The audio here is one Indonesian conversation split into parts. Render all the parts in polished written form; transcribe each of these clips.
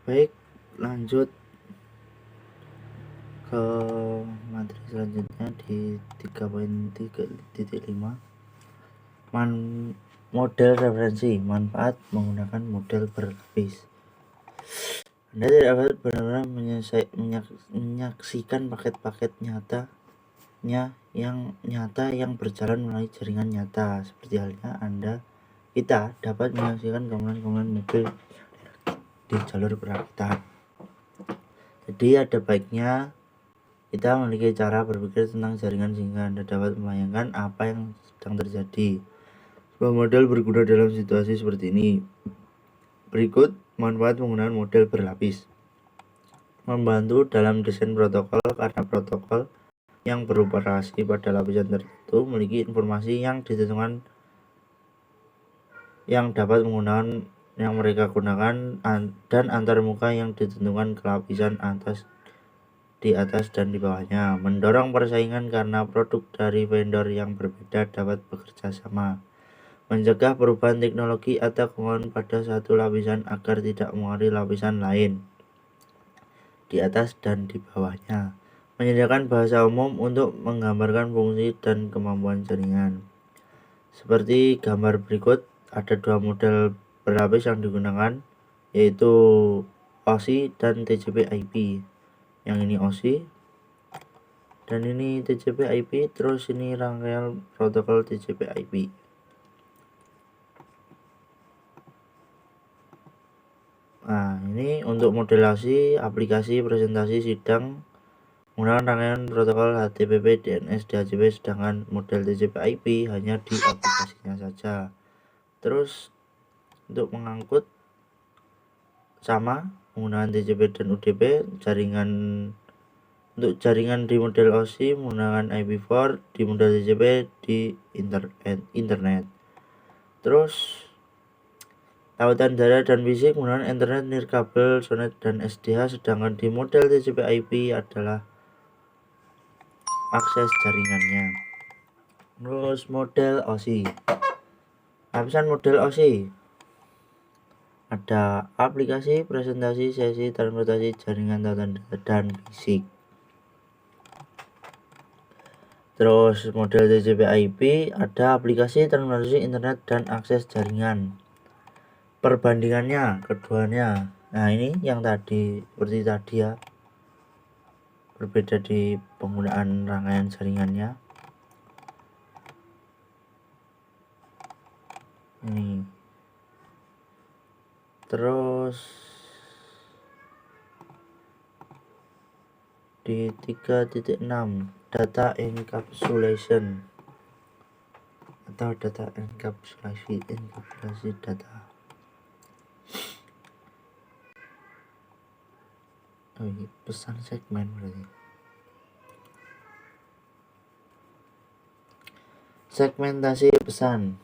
Baik, lanjut ke materi selanjutnya di 3.3.5 model referensi manfaat menggunakan model berlapis. Anda tidak dapat benar-benar menyaksikan paket-paket nyata yang berjalan melalui jaringan nyata, seperti halnya kita dapat menyaksikan komponen-komponen mobil di jalur perakitan. Jadi ada baiknya kita memiliki cara berpikir tentang jaringan sehingga Anda dapat membayangkan apa yang sedang terjadi. Sebuah model berguna dalam situasi seperti ini. Berikut manfaat menggunakan model berlapis. Membantu dalam desain protokol karena protokol yang beroperasi pada lapisan tertentu memiliki informasi yang dapat menggunakan yang mereka gunakan dan antarmuka yang ditentukan ke lapisan di atas dan di bawahnya, mendorong persaingan karena produk dari vendor yang berbeda dapat bekerja sama, mencegah perubahan teknologi atau kemauan pada satu lapisan agar tidak mengaruhi lapisan lain di atas dan di bawahnya, menyediakan bahasa umum untuk menggambarkan fungsi dan kemampuan jaringan. Seperti gambar berikut, ada dua model berlapis yang digunakan, yaitu OSI dan TCP/IP. Yang ini OSI dan ini TCP/IP, terus ini rangkaian protokol TCP/IP. Nah, ini untuk modelasi aplikasi presentasi sidang menggunakan rangkaian protokol HTTP, DNS, DHCP, sedangkan model TCP/IP hanya di aplikasinya saja. Terus untuk mengangkut sama menggunakan TCP dan UDP, untuk jaringan di model OSI menggunakan IP4, di model TCP di internet. Terus tautan darat dan fisik menggunakan internet, nirkabel, SONET, dan SDH, sedangkan di model TCP/IP adalah akses jaringannya. Terus model OSI. Lapisan model OSI ada aplikasi, presentasi, sesi, transportasi, jaringan, tautan darat, dan fisik. Terus model TCP/IP ada aplikasi, transportasi, internet, dan akses jaringan. Perbandingannya keduanya, nah ini yang tadi seperti tadi ya, berbeda di penggunaan rangkaian jaringannya. Ini terus di 3.6 data encapsulation atau data enkapsulasi data. Pesan segmen berarti. Segmentasi pesan.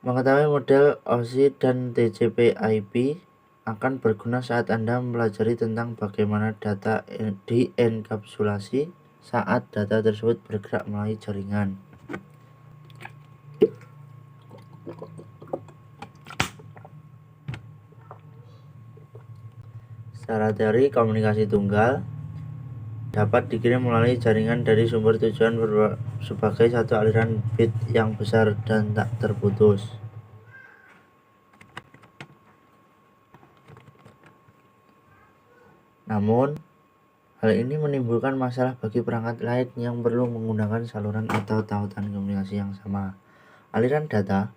Mengetahui model OSI dan TCP/IP akan berguna saat Anda mempelajari tentang bagaimana data dienkapsulasi saat data tersebut bergerak melalui jaringan. Secara teori, komunikasi tunggal dapat dikirim melalui jaringan dari sumber tujuan sebagai satu aliran bit yang besar dan tak terputus. Namun, hal ini menimbulkan masalah bagi perangkat lain yang perlu menggunakan saluran atau tautan komunikasi yang sama. Aliran data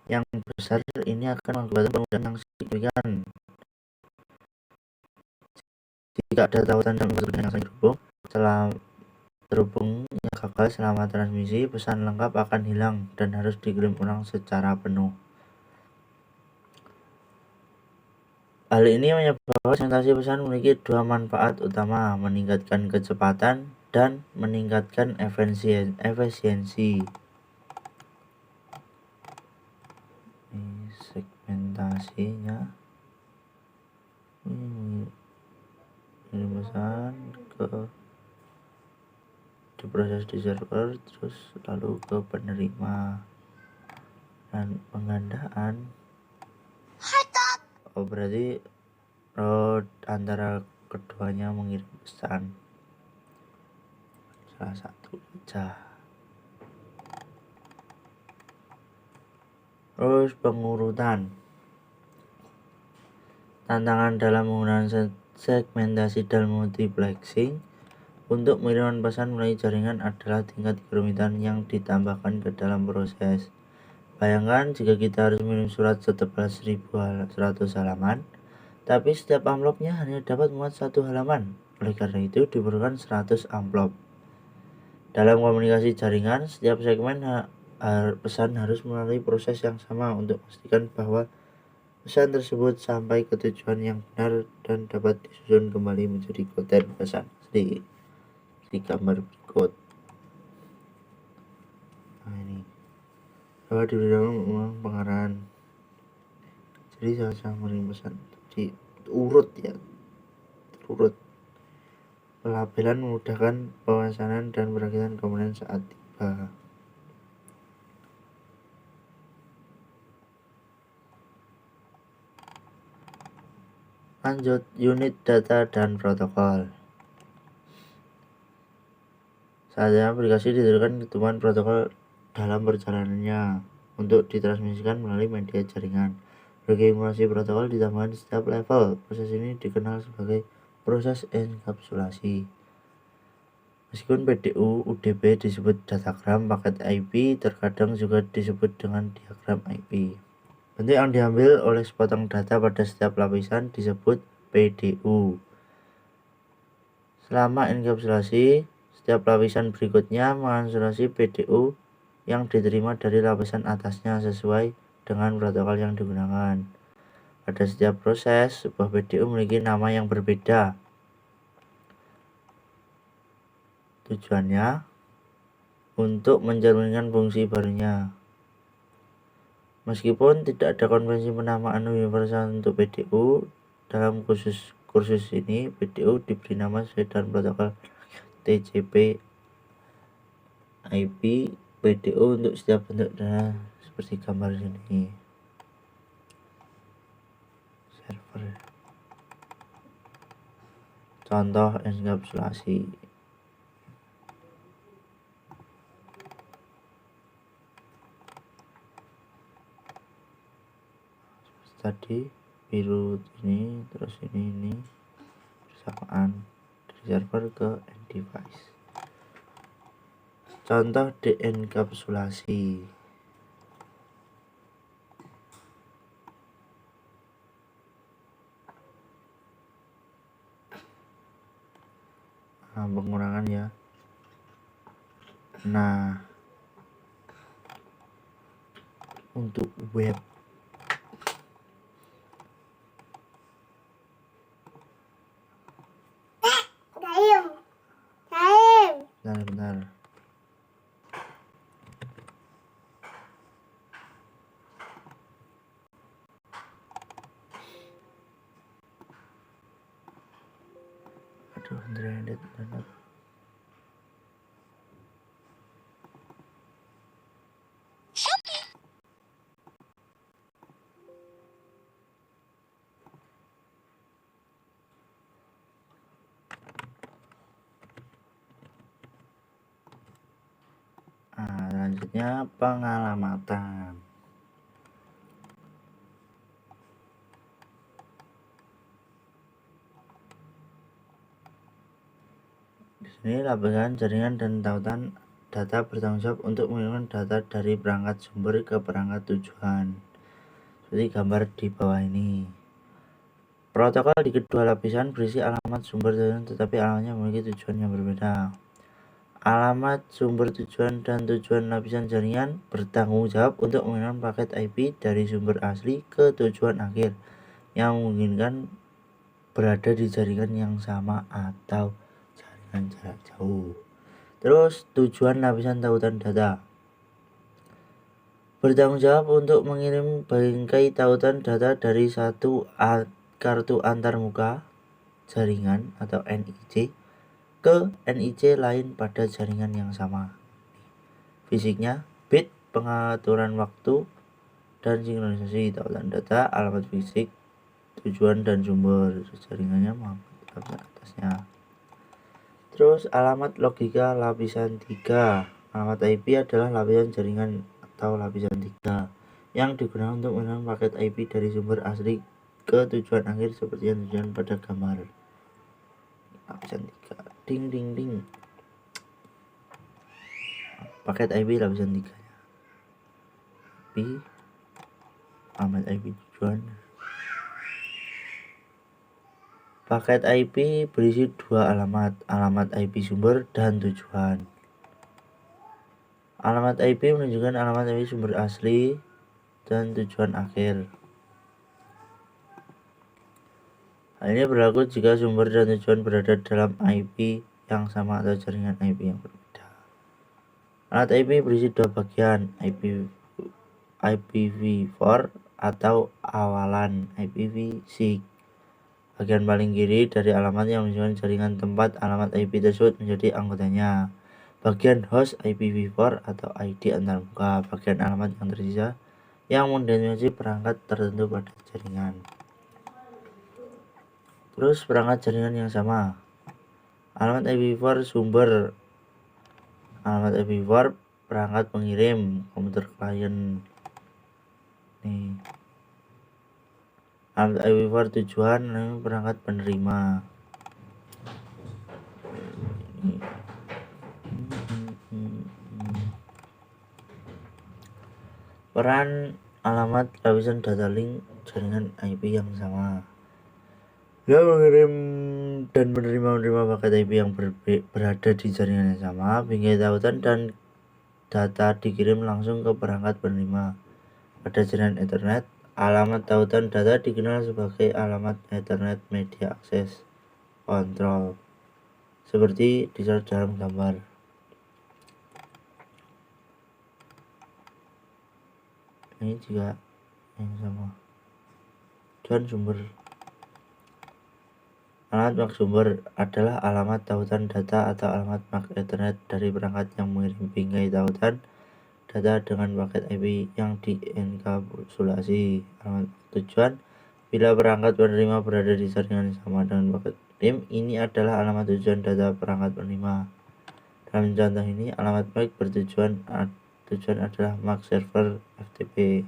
yang besar ini akan mengakibatkan penundaan yang signifikan. Jika ada tautan yang saling terhubung yang gagal selama transmisi, pesan lengkap akan hilang dan harus dikirim ulang secara penuh. Hal ini menyebabkan segmentasi pesan memiliki dua manfaat utama, meningkatkan kecepatan dan meningkatkan efisiensi. Ini segmentasinya. Ini pesan diproses di server, terus lalu ke penerima dan penggandaan berarti root antara keduanya mengirim pesan. Salah satu aja. Terus pengurutan. Tantangan dalam menggunakan segmentasi dan multiplexing untuk mengirimkan pesan melalui jaringan adalah tingkat kerumitan yang ditambahkan ke dalam proses. Bayangkan jika kita harus mengirim surat setebal 1100 halaman, tapi setiap amplopnya hanya dapat muat 1 halaman. Oleh karena itu diperlukan 100 amplop. Dalam komunikasi jaringan, setiap segmen pesan harus melalui proses yang sama untuk memastikan bahwa pesan tersebut sampai ke tujuan yang benar dan dapat disusun kembali menjadi konten pesan asli. Di gambar berikut. Nah ini dapat diberitahu pengarahan. Jadi saat mengirim pesan diurut ya, terurut. Pelabelan memudahkan pemesanan dan perakitan komponen saat tiba. Lanjut, unit data dan protokol. Saatnya aplikasi ditentukan ketentuan protokol dalam perjalanannya untuk ditransmisikan melalui media jaringan. Berbagai protokol ditambahkan setiap level. Proses ini dikenal sebagai proses enkapsulasi. Meskipun PDU UDP disebut datagram paket IP, terkadang juga disebut dengan diagram IP. Bentuk yang diambil oleh sepotong data pada setiap lapisan disebut PDU. Selama enkapsulasi, setiap lapisan berikutnya mengansulasi PDU yang diterima dari lapisan atasnya sesuai dengan protokol yang digunakan. Pada setiap proses, sebuah PDU memiliki nama yang berbeda. Tujuannya untuk mencerminkan fungsi barunya. Meskipun tidak ada konvensi penamaan universal untuk PDU, dalam kursus ini PDU diberi nama sesuai dengan protokol TCP IP PDU untuk setiap bentuk data seperti gambar sini. Server. Contoh enkapsulasi. Tadi biru ini, terus ini bersamaan dari server ke end device. Contoh deenkapsulasi. Nah, pengurangan ya. Nah, untuk web bentar. Aduh, internet. Nah, selanjutnya pengalamatan. Di sini lapisan jaringan dan tautan data bertanggung jawab untuk mengirimkan data dari perangkat sumber ke perangkat tujuan. Seperti gambar di bawah ini. Protokol di kedua lapisan berisi alamat sumber tujuan, tetapi alamatnya memiliki tujuan yang berbeda. Alamat sumber tujuan dan tujuan lapisan jaringan bertanggung jawab untuk mengirimkan paket IP dari sumber asli ke tujuan akhir yang memungkinkan berada di jaringan yang sama atau jaringan jarak jauh. Terus tujuan lapisan tautan data bertanggung jawab untuk mengirim bingkai tautan data dari satu kartu antarmuka jaringan atau NIC ke NIC lain pada jaringan yang sama. Fisiknya, bit, pengaturan waktu, dan sinkronisasi tautan data, alamat fisik, tujuan dan sumber. Jaringannya lapisan atasnya. Terus alamat logika lapisan 3. Alamat IP adalah lapisan jaringan atau lapisan 3 yang digunakan untuk mengirim paket IP dari sumber asli ke tujuan akhir seperti yang ditunjukkan pada gambar. Lapisan 3. Ding ding ding. Paket IP lapisan 3 nya. Alamat IP tujuan. Paket IP berisi dua alamat IP sumber dan tujuan. Alamat IP menunjukkan alamat IP sumber asli dan tujuan akhir. Hal ini berlaku jika sumber dan tujuan berada dalam IP yang sama atau jaringan IP yang berbeda. Alamat IP berisi dua bagian, IPv4 atau awalan, IPv6. Bagian paling kiri dari alamat yang menunjukkan jaringan tempat alamat IP tersebut menjadi anggotanya. Bagian host IPv4 atau ID antarmuka, bagian alamat yang tersisa yang mengidentifikasi perangkat tertentu pada jaringan. Terus perangkat jaringan yang sama. Alamat IPv4 sumber, alamat IPv4 perangkat pengirim, komputer klien. Nih. Alamat IPv4 tujuan perangkat penerima. Peran alamat lapisan data link jaringan IP yang sama. Yang mengirim dan menerima paket IP yang berada di jaringan yang sama, bingkai tautan dan data dikirim langsung ke perangkat penerima. Pada jaringan Ethernet, alamat tautan data dikenal sebagai alamat Ethernet Media Access Control, seperti dicatat dalam gambar. Ini juga yang sama. Dan sumber. Alamat MAC sumber adalah alamat tautan data atau alamat MAC Ethernet dari perangkat yang mengirim bingkai tautan data dengan paket IP yang dienkapsulasi. Alamat tujuan bila perangkat penerima berada di jaringan yang sama dengan paket kirim, ini adalah alamat tujuan data perangkat penerima. Dalam contoh ini, alamat MAC tujuan adalah MAC server FTP.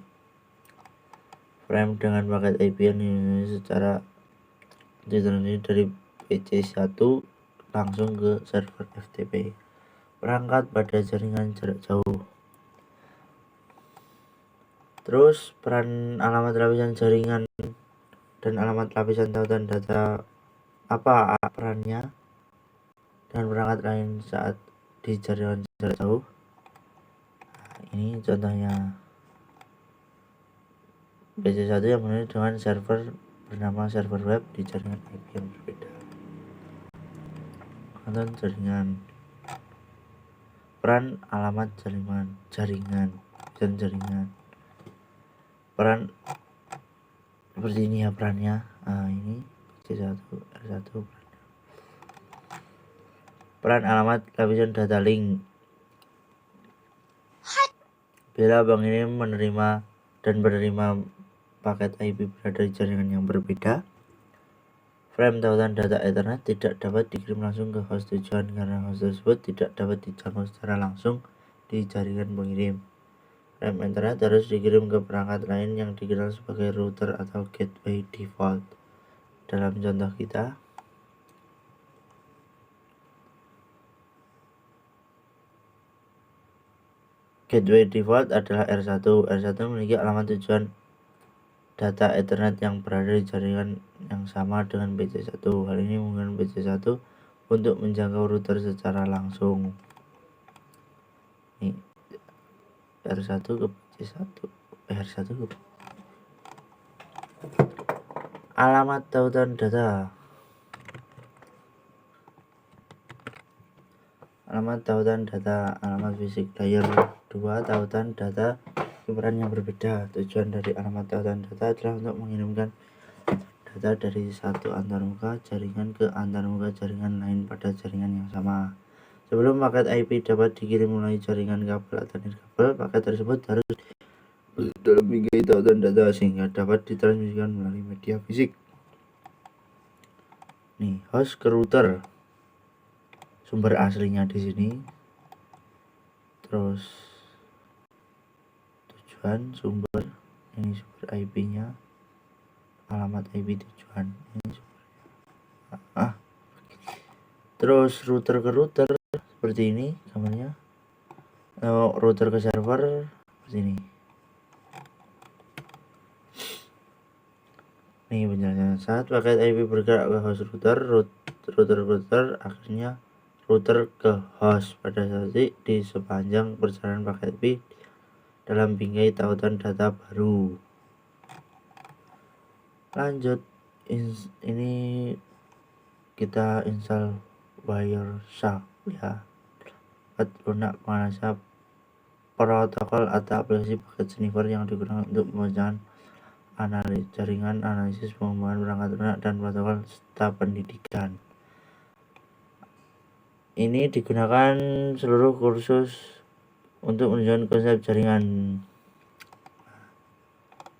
Frame dengan paket IP yang secara ditransmisi dari PC1 langsung ke server FTP. Perangkat pada jaringan jarak jauh. Terus peran alamat lapisan jaringan dan alamat lapisan tautan data, apa perannya dan perangkat lain saat di jaringan jarak jauh. Ini contohnya. PC1 yang menulis dengan server bernama server web di jaringan IP yang berbeda. Contoh jaringan. Peran alamat jaringan. Peran seperti ini ya perannya. Ini C1 R1 perannya. Peran alamat lapisan data link. Bila pengirim menerima dan menerima paket IP berada di jaringan yang berbeda, frame tautan data Ethernet tidak dapat dikirim langsung ke host tujuan karena host tersebut tidak dapat dijangkau secara langsung di jaringan pengirim. Frame Ethernet harus dikirim ke perangkat lain yang dikenal sebagai router atau gateway default. Dalam contoh kita, gateway default adalah R1. R1 memiliki alamat tujuan data Ethernet yang berada di jaringan yang sama dengan PC1. Hal ini memungkinkan PC1 untuk menjangkau router secara langsung. Ini R1 ke PC1, R1 ke alamat tautan data. Alamat tautan data, alamat fisik layer 2 tautan data peran yang berbeda. Tujuan dari alamat tautan data adalah untuk mengirimkan data dari satu antarmuka jaringan ke antarmuka jaringan lain pada jaringan yang sama. Sebelum paket IP dapat dikirim melalui jaringan kabel atau nirkabel, paket tersebut harus dalam bingkai tautan data sehingga dapat ditransmisikan melalui media fisik. Nih, host ke router, sumber aslinya di sini, terus tujuan sumber, ini sumber IP-nya, alamat IP tujuan, ini sumbernya. Terus router ke router seperti ini gambarnya, router ke server seperti ini. Nih penjelasan, saat paket IP bergerak ke host router akhirnya router ke host pada saat di sepanjang perjalanan paket IP dalam bingkai tautan data baru. Lanjut, ini kita install Wireshark ya, lunak menganalisa protokol atau aplikasi paket sniffer yang digunakan untuk memecahkan jaringan, analisis, pengembangan perangkat lunak, dan protokol serta pendidikan. Ini digunakan seluruh kursus untuk menunjukkan konsep jaringan.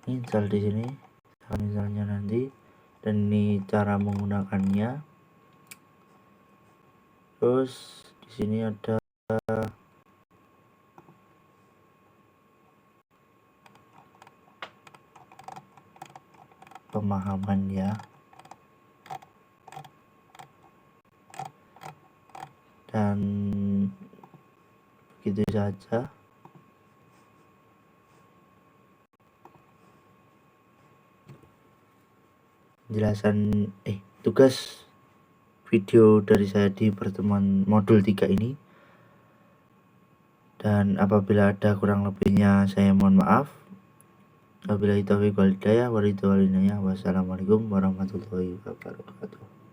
Ini install di sini, akan installnya nanti, dan ini cara menggunakannya. Terus di sini ada pemahaman ya, dan begitu saja. Penjelasan tugas video dari saya di pertemuan modul 3 ini, dan apabila ada kurang lebihnya saya mohon maaf. Wabillahi taufiq wal hidayah, wassalamualaikum warahmatullahi wabarakatuh.